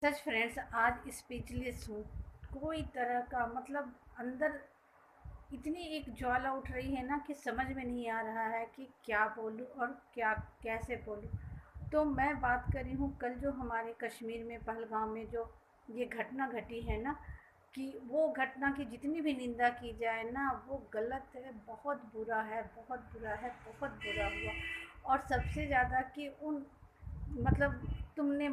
सच friends, आज speechless हूँ। कोई तरह का मतलब अंदर इतनी एक ज्वाला उठ रही है ना कि समझ में नहीं आ रहा है कि क्या बोलूँ और क्या कैसे बोलूँ। तो मैं बात कर रही हूँ कल जो हमारे कश्मीर में पहलगाम में जो ये घटना घटी है ना, कि वो घटना की जितनी भी निंदा की जाए ना वो गलत है, बहुत बुरा है, बहुत बुरा है, बहुत बुरा हुआ। और सबसे ज़्यादा कि उन मतलब तुमने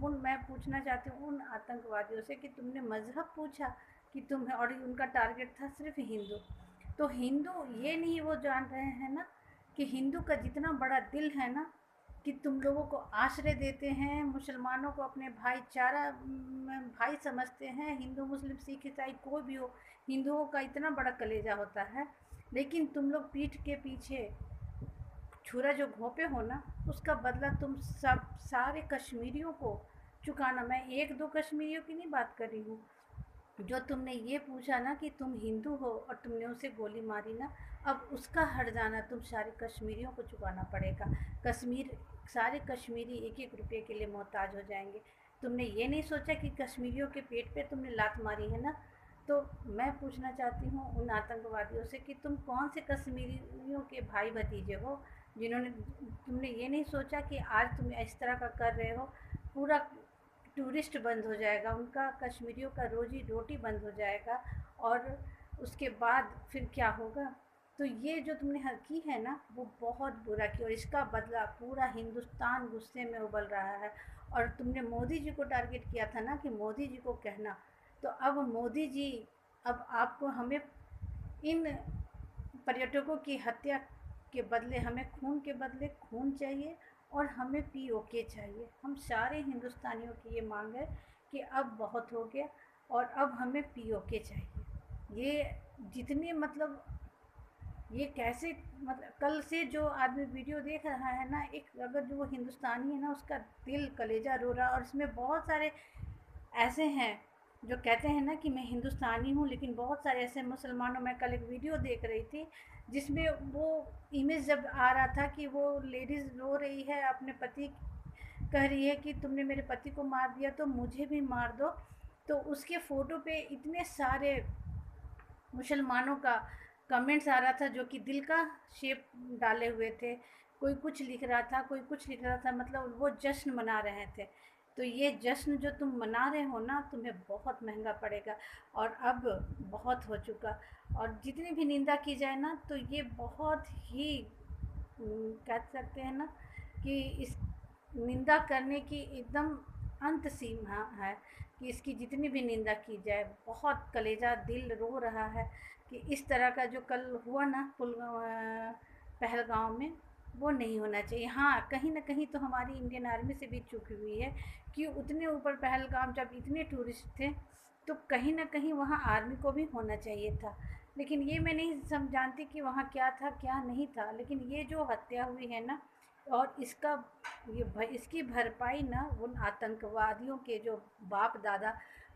उन मैं पूछना चाहती हूँ उन आतंकवादियों से कि तुमने मज़हब पूछा कि तुम्हें, और उनका टारगेट था सिर्फ हिंदू। तो हिंदू ये नहीं वो जान रहे हैं ना कि हिंदू का जितना बड़ा दिल है ना, कि तुम लोगों को आश्रय देते हैं, मुसलमानों को अपने भाईचारा भाई समझते हैं, हिंदू मुस्लिम सिख ईसाई कोई भी हो, हिंदुओं का इतना बड़ा कलेजा होता है। लेकिन तुम लोग पीठ के पीछे छुरा जो घोंपे हो ना, उसका बदला तुम सब सारे कश्मीरियों को चुकाना। मैं एक दो कश्मीरियों की नहीं बात कर रही हूँ। जो तुमने ये पूछा ना कि तुम हिंदू हो और तुमने उसे गोली मारी ना, अब उसका हट जाना तुम सारे कश्मीरियों को चुकाना पड़ेगा। कश्मीर सारे कश्मीरी एक एक रुपये के लिए मोहताज हो जाएंगे। तुमने ये नहीं सोचा कि कश्मीरियों के पेट पे तुमने लात मारी है ना। तो मैं पूछना चाहती हूँ उन आतंकवादियों से कि तुम कौन से कश्मीरियों के भाई भतीजे हो जिन्होंने, तुमने ये नहीं सोचा कि आज तुम इस तरह का कर रहे हो, पूरा टूरिस्ट बंद हो जाएगा, उनका कश्मीरियों का रोजी रोटी बंद हो जाएगा। और उसके बाद फिर क्या होगा। तो ये जो तुमने की है ना वो बहुत बुरा की, और इसका बदला पूरा हिंदुस्तान गुस्से में उबल रहा है। और तुमने मोदी जी को टारगेट किया था ना कि मोदी जी को कहना, तो अब मोदी जी, अब आपको हमें इन पर्यटकों की हत्या के बदले, हमें खून के बदले खून चाहिए और हमें पीओके चाहिए। हम सारे हिंदुस्तानियों की ये मांग है कि अब बहुत हो गया और अब हमें पीओके चाहिए। ये जितने मतलब ये कैसे, मतलब कल से जो आदमी वीडियो देख रहा है ना, एक अगर जो वो हिंदुस्तानी है ना उसका दिल कलेजा रो रहा। और इसमें बहुत सारे ऐसे हैं जो कहते हैं ना कि मैं हिंदुस्तानी हूँ, लेकिन बहुत सारे ऐसे मुसलमानों, मैं कल एक वीडियो देख रही थी जिसमें वो इमेज जब आ रहा था कि वो लेडीज़ रो रही है अपने पति, कह रही है कि तुमने मेरे पति को मार दिया तो मुझे भी मार दो। तो उसके फ़ोटो पे इतने सारे मुसलमानों का कमेंट्स आ रहा था जो कि दिल का शेप डाले हुए थे। कोई कुछ लिख रहा था, कोई कुछ लिख रहा था, मतलब वो जश्न मना रहे थे। तो ये जश्न जो तुम मना रहे हो ना, तुम्हें बहुत महंगा पड़ेगा। और अब बहुत हो चुका। और जितनी भी निंदा की जाए ना तो ये बहुत ही कह सकते हैं ना कि इस निंदा करने की एकदम अंत सीमा है, कि इसकी जितनी भी निंदा की जाए। बहुत कलेजा दिल रो रहा है कि इस तरह का जो कल हुआ ना पहलगाँव में, वो नहीं होना चाहिए। हाँ, कहीं न कहीं तो हमारी इंडियन आर्मी से भी चूक हुई है कि उतने ऊपर पहलगाम जब इतने टूरिस्ट थे, तो कहीं न कहीं वहाँ आर्मी को भी होना चाहिए था। लेकिन ये मैं नहीं जानती कि वहाँ क्या था, क्या नहीं था। लेकिन ये जो हत्या हुई है ना, और इसका इसकी भरपाई ना उन आतंकवादियों के जो बाप दादा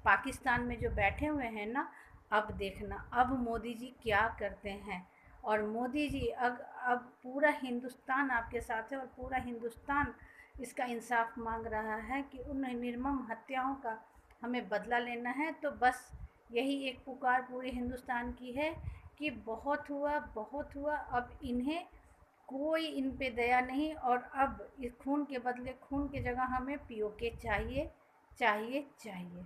पाकिस्तान में जो बैठे हुए हैं ना, अब देखना अब मोदी जी क्या करते हैं। और मोदी जी अब पूरा हिंदुस्तान आपके साथ है, और पूरा हिंदुस्तान इसका इंसाफ मांग रहा है कि उन निर्मम हत्याओं का हमें बदला लेना है। तो बस यही एक पुकार पूरे हिंदुस्तान की है कि बहुत हुआ, बहुत हुआ। अब इन्हें कोई इन पे दया नहीं, और अब इस खून के बदले खून की जगह हमें पीओके चाहिए, चाहिए, चाहिए।